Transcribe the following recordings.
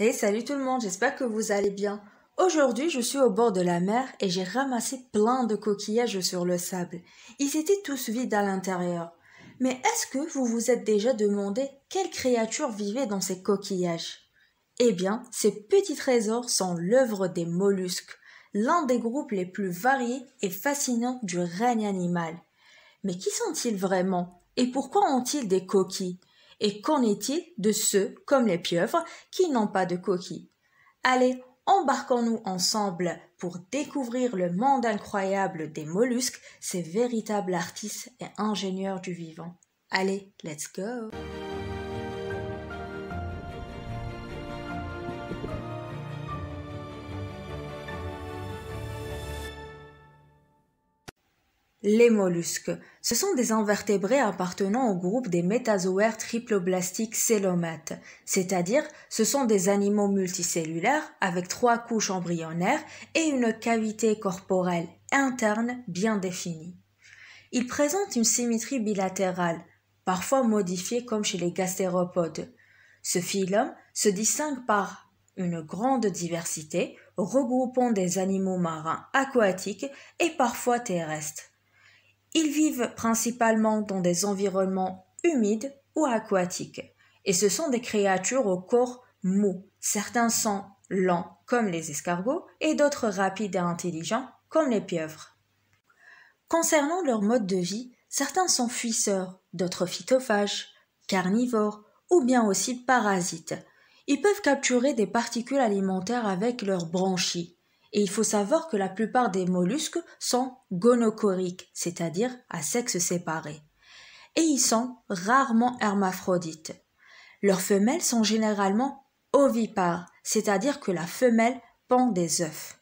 Hey, salut tout le monde, j'espère que vous allez bien. Aujourd'hui, je suis au bord de la mer et j'ai ramassé plein de coquillages sur le sable. Ils étaient tous vides à l'intérieur. Mais est-ce que vous vous êtes déjà demandé quelles créatures vivaient dans ces coquillages? Eh bien, ces petits trésors sont l'œuvre des mollusques, l'un des groupes les plus variés et fascinants du règne animal. Mais qui sont-ils vraiment? Et pourquoi ont-ils des coquilles? Et qu'en est-il de ceux, comme les pieuvres, qui n'ont pas de coquilles? Allez, embarquons-nous ensemble pour découvrir le monde incroyable des mollusques, ces véritables artistes et ingénieurs du vivant. Allez, let's go! Les mollusques, ce sont des invertébrés appartenant au groupe des métazoaires triploblastiques célomates, c'est-à-dire ce sont des animaux multicellulaires avec 3 couches embryonnaires et une cavité corporelle interne bien définie. Ils présentent une symétrie bilatérale, parfois modifiée comme chez les gastéropodes. Ce phylum se distingue par une grande diversité, regroupant des animaux marins aquatiques et parfois terrestres. Ils vivent principalement dans des environnements humides ou aquatiques, et ce sont des créatures au corps mou. Certains sont lents, comme les escargots, et d'autres rapides et intelligents, comme les pieuvres. Concernant leur mode de vie, certains sont fuisseurs, d'autres phytophages, carnivores, ou bien aussi parasites. Ils peuvent capturer des particules alimentaires avec leurs branchies. Et il faut savoir que la plupart des mollusques sont gonochoriques, c'est-à-dire à sexe séparé. Et ils sont rarement hermaphrodites. Leurs femelles sont généralement ovipares, c'est-à-dire que la femelle pond des œufs.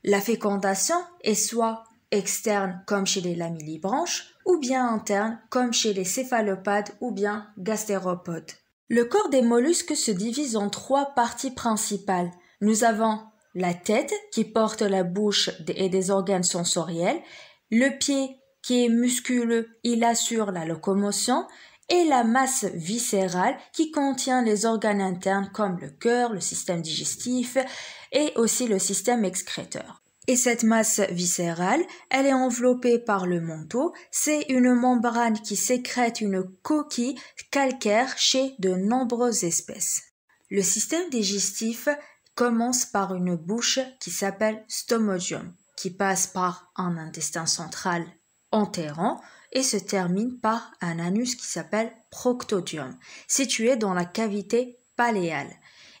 La fécondation est soit externe comme chez les lamellibranches, ou bien interne comme chez les céphalopades ou bien gastéropodes. Le corps des mollusques se divise en 3 parties principales. Nous avons la tête qui porte la bouche et des organes sensoriels, le pied qui est musculeux, il assure la locomotion, et la masse viscérale qui contient les organes internes comme le cœur, le système digestif et aussi le système excréteur. Et cette masse viscérale, elle est enveloppée par le manteau, c'est une membrane qui sécrète une coquille calcaire chez de nombreuses espèces. Le système digestif commence par une bouche qui s'appelle stomogium, qui passe par un intestin central enterrant et se termine par un anus qui s'appelle proctodium, situé dans la cavité paléale.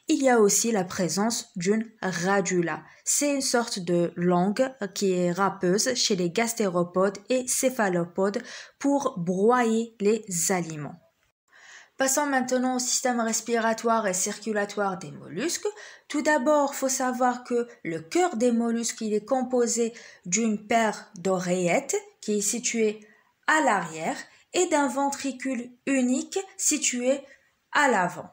Il y a aussi la présence d'une radula. C'est une sorte de langue qui est râpeuse chez les gastéropodes et céphalopodes pour broyer les aliments. Passons maintenant au système respiratoire et circulatoire des mollusques. Tout d'abord, il faut savoir que le cœur des mollusques il est composé d'une paire d'oreillettes qui est située à l'arrière et d'un ventricule unique situé à l'avant.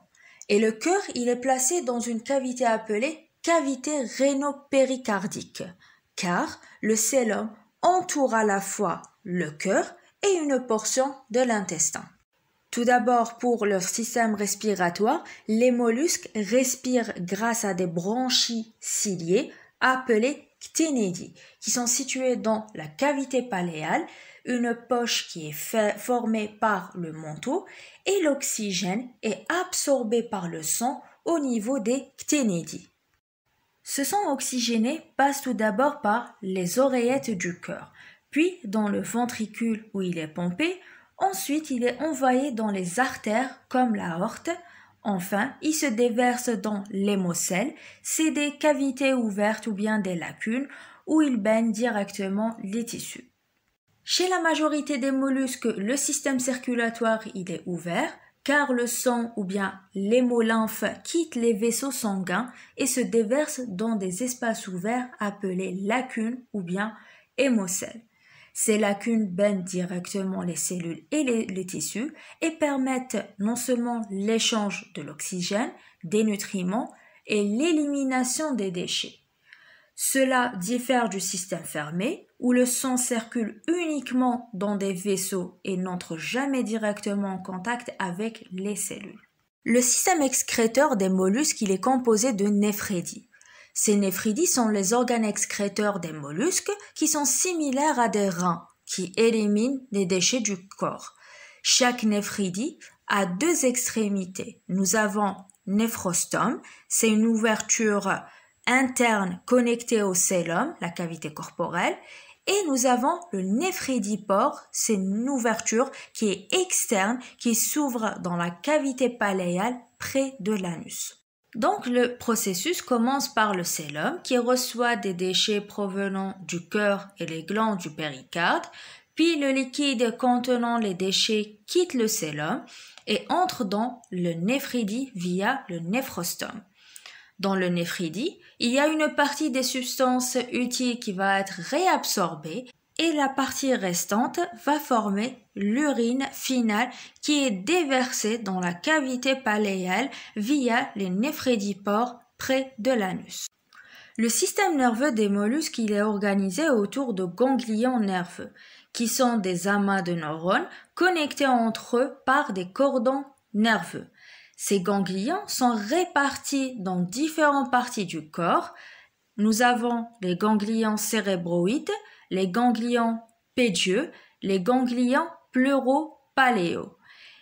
Et le cœur, il est placé dans une cavité appelée cavité rénopéricardique, car le cœlome entoure à la fois le cœur et une portion de l'intestin. Tout d'abord, pour leur système respiratoire, les mollusques respirent grâce à des branchies ciliées appelées cténidies, qui sont situées dans la cavité paléale, une poche qui est formée par le manteau, et l'oxygène est absorbé par le sang au niveau des cténidies. Ce sang oxygéné passe tout d'abord par les oreillettes du cœur, puis dans le ventricule où il est pompé. Ensuite, il est envoyé dans les artères comme l'aorte. Enfin, il se déverse dans l'hémocèle. C'est des cavités ouvertes ou bien des lacunes où il baigne directement les tissus. Chez la majorité des mollusques, le système circulatoire il est ouvert car le sang ou bien l'hémolymphe quitte les vaisseaux sanguins et se déverse dans des espaces ouverts appelés lacunes ou bien hémocèles. Ces lacunes baignent directement les cellules et les tissus et permettent non seulement l'échange de l'oxygène, des nutriments et l'élimination des déchets. Cela diffère du système fermé où le sang circule uniquement dans des vaisseaux et n'entre jamais directement en contact avec les cellules. Le système excréteur des mollusques, il est composé de néphridies. Ces néphridies sont les organes excréteurs des mollusques qui sont similaires à des reins qui éliminent les déchets du corps. Chaque néphridie a deux extrémités. Nous avons néphrostome, c'est une ouverture interne connectée au cœlome, la cavité corporelle, et nous avons le néphridipore, c'est une ouverture qui est externe, qui s'ouvre dans la cavité paléale près de l'anus. Donc le processus commence par le cœlome qui reçoit des déchets provenant du cœur et les glandes du péricarde, puis le liquide contenant les déchets quitte le cœlome et entre dans le néphridie via le néphrostome. Dans le néphridie, il y a une partie des substances utiles qui va être réabsorbée et la partie restante va former l'urine finale qui est déversée dans la cavité paléale via les néphridipores près de l'anus. Le système nerveux des mollusques il est organisé autour de ganglions nerveux, qui sont des amas de neurones connectés entre eux par des cordons nerveux. Ces ganglions sont répartis dans différentes parties du corps. Nous avons les ganglions cérébroïdes, les ganglions pédieux, les ganglions pleuropaléaux.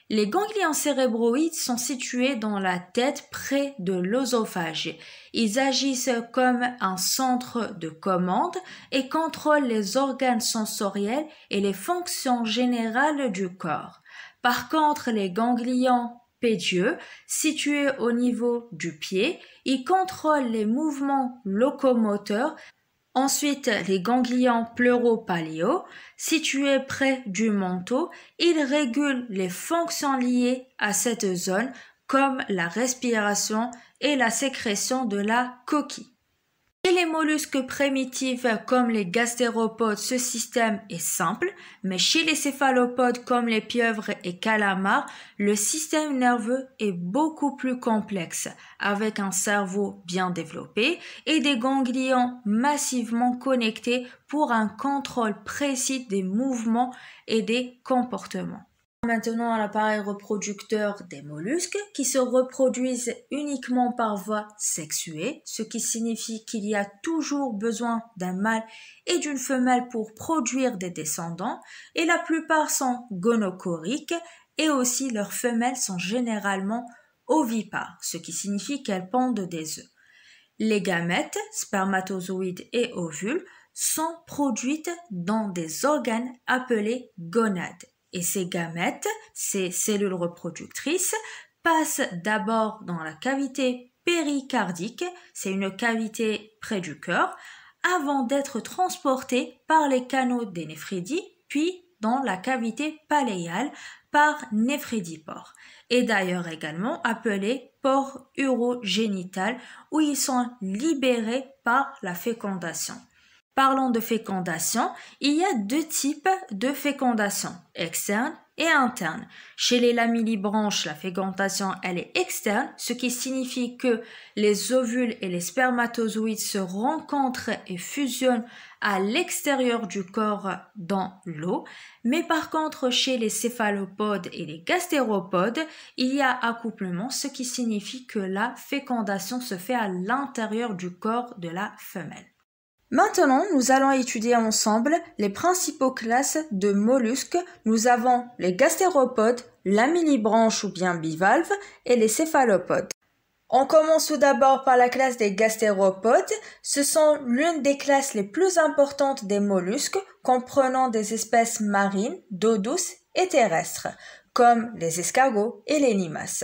Les ganglions cérébroïdes sont situés dans la tête près de l'œsophage. Ils agissent comme un centre de commande et contrôlent les organes sensoriels et les fonctions générales du corps. Par contre, les ganglions pédieux, situés au niveau du pied, ils contrôlent les mouvements locomoteurs. Ensuite, les ganglions pleuropaléaux, situés près du menton, ils régulent les fonctions liées à cette zone, comme la respiration et la sécrétion de la coquille. Chez les mollusques primitifs comme les gastéropodes, ce système est simple, mais chez les céphalopodes comme les pieuvres et calamars, le système nerveux est beaucoup plus complexe, avec un cerveau bien développé et des ganglions massivement connectés pour un contrôle précis des mouvements et des comportements. Maintenant à l'appareil reproducteur des mollusques qui se reproduisent uniquement par voie sexuée, ce qui signifie qu'il y a toujours besoin d'un mâle et d'une femelle pour produire des descendants, et la plupart sont gonochoriques et aussi leurs femelles sont généralement ovipares, ce qui signifie qu'elles pondent des œufs. Les gamètes, spermatozoïdes et ovules, sont produites dans des organes appelés gonades. Et ces gamètes, ces cellules reproductrices, passent d'abord dans la cavité péricardique, c'est une cavité près du cœur, avant d'être transportées par les canaux des néphridies, puis dans la cavité paléale par néphridipores, et d'ailleurs également appelés pores urogénitales, où ils sont libérés par la fécondation. Parlons de fécondation, il y a deux types de fécondation, externe et interne. Chez les lamellibranches, la fécondation elle est externe, ce qui signifie que les ovules et les spermatozoïdes se rencontrent et fusionnent à l'extérieur du corps dans l'eau. Mais par contre, chez les céphalopodes et les gastéropodes, il y a accouplement, ce qui signifie que la fécondation se fait à l'intérieur du corps de la femelle. Maintenant, nous allons étudier ensemble les principaux classes de mollusques. Nous avons les gastéropodes, lamellibranches ou bien bivalves et les céphalopodes. On commence tout d'abord par la classe des gastéropodes. Ce sont l'une des classes les plus importantes des mollusques, comprenant des espèces marines, d'eau douce et terrestres, comme les escargots et les limaces.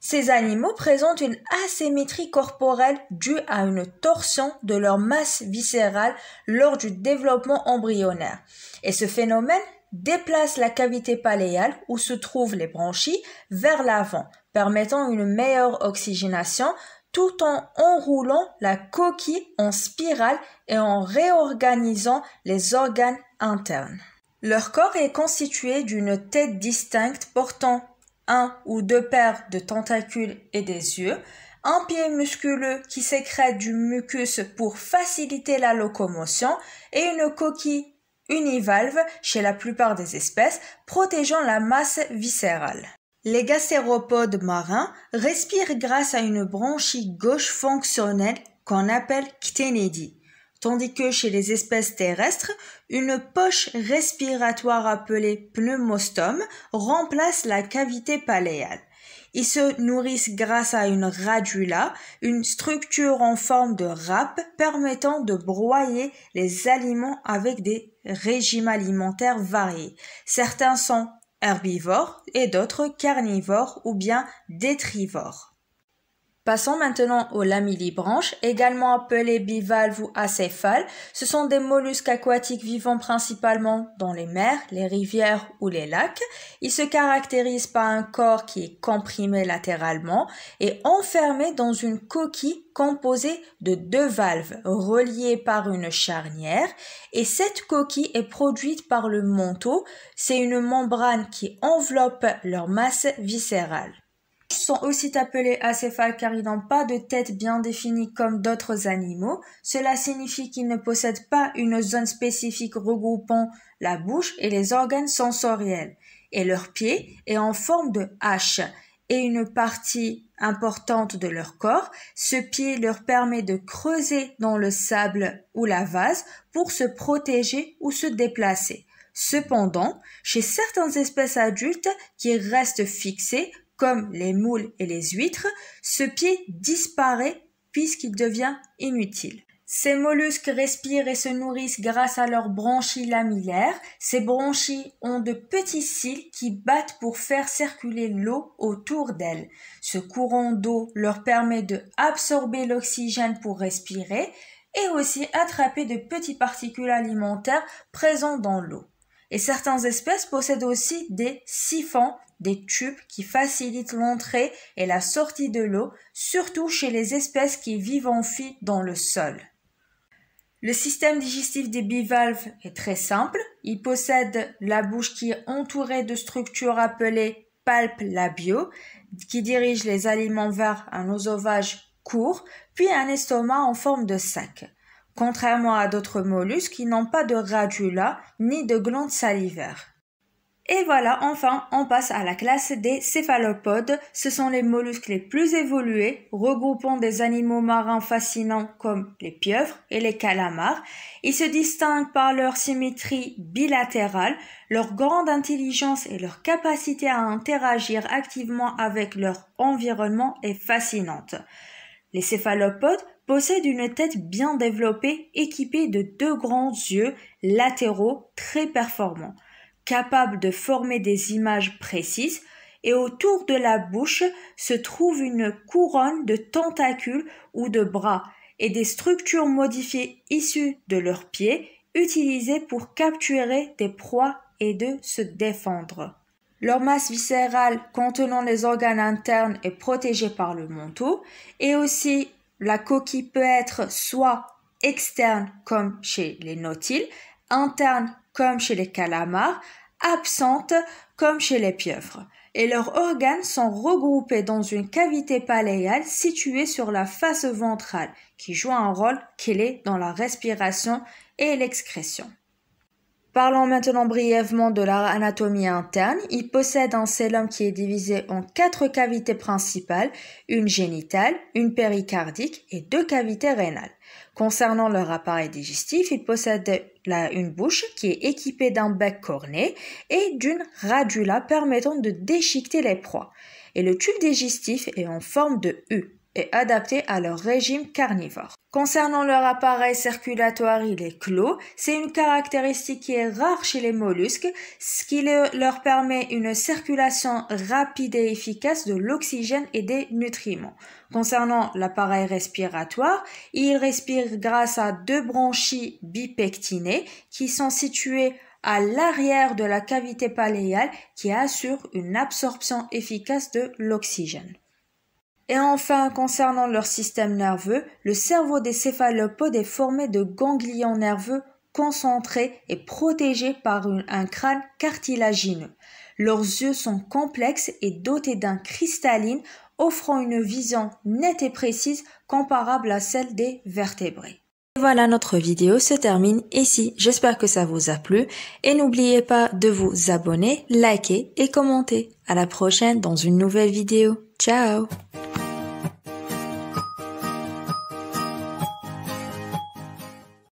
Ces animaux présentent une asymétrie corporelle due à une torsion de leur masse viscérale lors du développement embryonnaire. Et ce phénomène déplace la cavité paléale où se trouvent les branchies vers l'avant, permettant une meilleure oxygénation tout en enroulant la coquille en spirale et en réorganisant les organes internes. Leur corps est constitué d'une tête distincte portant un ou deux paires de tentacules et des yeux, un pied musculeux qui sécrète du mucus pour faciliter la locomotion et une coquille univalve chez la plupart des espèces, protégeant la masse viscérale. Les gastéropodes marins respirent grâce à une branchie gauche fonctionnelle qu'on appelle cténédie, tandis que chez les espèces terrestres, une poche respiratoire appelée pneumostome remplace la cavité paléale. Ils se nourrissent grâce à une radula, une structure en forme de râpe permettant de broyer les aliments avec des régimes alimentaires variés. Certains sont herbivores et d'autres carnivores ou bien détrivores. Passons maintenant aux lamellibranches, également appelés bivalves ou acéphales. Ce sont des mollusques aquatiques vivant principalement dans les mers, les rivières ou les lacs. Ils se caractérisent par un corps qui est comprimé latéralement et enfermé dans une coquille composée de 2 valves reliées par une charnière, et cette coquille est produite par le manteau. C'est une membrane qui enveloppe leur masse viscérale. Ils sont aussi appelés acéphales car ils n'ont pas de tête bien définie comme d'autres animaux. Cela signifie qu'ils ne possèdent pas une zone spécifique regroupant la bouche et les organes sensoriels. Et leur pied est en forme de hache et une partie importante de leur corps. Ce pied leur permet de creuser dans le sable ou la vase pour se protéger ou se déplacer. Cependant, chez certaines espèces adultes qui restent fixées, comme les moules et les huîtres, ce pied disparaît puisqu'il devient inutile. Ces mollusques respirent et se nourrissent grâce à leurs branchies lamellaires. Ces branchies ont de petits cils qui battent pour faire circuler l'eau autour d'elles. Ce courant d'eau leur permet de absorber l'oxygène pour respirer et aussi attraper de petites particules alimentaires présentes dans l'eau. Et certaines espèces possèdent aussi des siphons, des tubes qui facilitent l'entrée et la sortie de l'eau, surtout chez les espèces qui vivent enfuies dans le sol. Le système digestif des bivalves est très simple. Il possède la bouche qui est entourée de structures appelées palpes labiaux, qui dirigent les aliments vers un œsophage court, puis un estomac en forme de sac. Contrairement à d'autres mollusques qui n'ont pas de radula ni de glandes salivaires. Et voilà, enfin, on passe à la classe des céphalopodes. Ce sont les mollusques les plus évolués, regroupant des animaux marins fascinants comme les pieuvres et les calamars. Ils se distinguent par leur symétrie bilatérale, leur grande intelligence et leur capacité à interagir activement avec leur environnement est fascinante. Les céphalopodes possèdent une tête bien développée équipée de 2 grands yeux latéraux très performants, capables de former des images précises, et autour de la bouche se trouve une couronne de tentacules ou de bras et des structures modifiées issues de leurs pieds utilisées pour capturer des proies et de se défendre. Leur masse viscérale contenant les organes internes est protégée par le manteau, et aussi la coquille peut être soit externe comme chez les nautiles, interne comme chez les calamars, absente comme chez les pieuvres. Et leurs organes sont regroupés dans une cavité paléale située sur la face ventrale, qui joue un rôle clé dans la respiration et l'excrétion. Parlons maintenant brièvement de leur anatomie interne. Ils possèdent un cœlome qui est divisé en 4 cavités principales, une génitale, une péricardique et 2 cavités rénales. Concernant leur appareil digestif, ils possèdent une bouche qui est équipée d'un bec corné et d'une radula permettant de déchiqueter les proies. Et le tube digestif est en forme de U et adapté à leur régime carnivore. Concernant leur appareil circulatoire, il est clos. C'est une caractéristique qui est rare chez les mollusques, ce qui leur permet une circulation rapide et efficace de l'oxygène et des nutriments. Concernant l'appareil respiratoire, il respire grâce à 2 branchies bipectinées qui sont situées à l'arrière de la cavité paléale qui assurent une absorption efficace de l'oxygène. Et enfin, concernant leur système nerveux, le cerveau des céphalopodes est formé de ganglions nerveux concentrés et protégés par un crâne cartilagineux. Leurs yeux sont complexes et dotés d'un cristalline, offrant une vision nette et précise comparable à celle des vertébrés. Voilà, notre vidéo se termine ici. J'espère que ça vous a plu et n'oubliez pas de vous abonner, liker et commenter. À la prochaine dans une nouvelle vidéo. Ciao!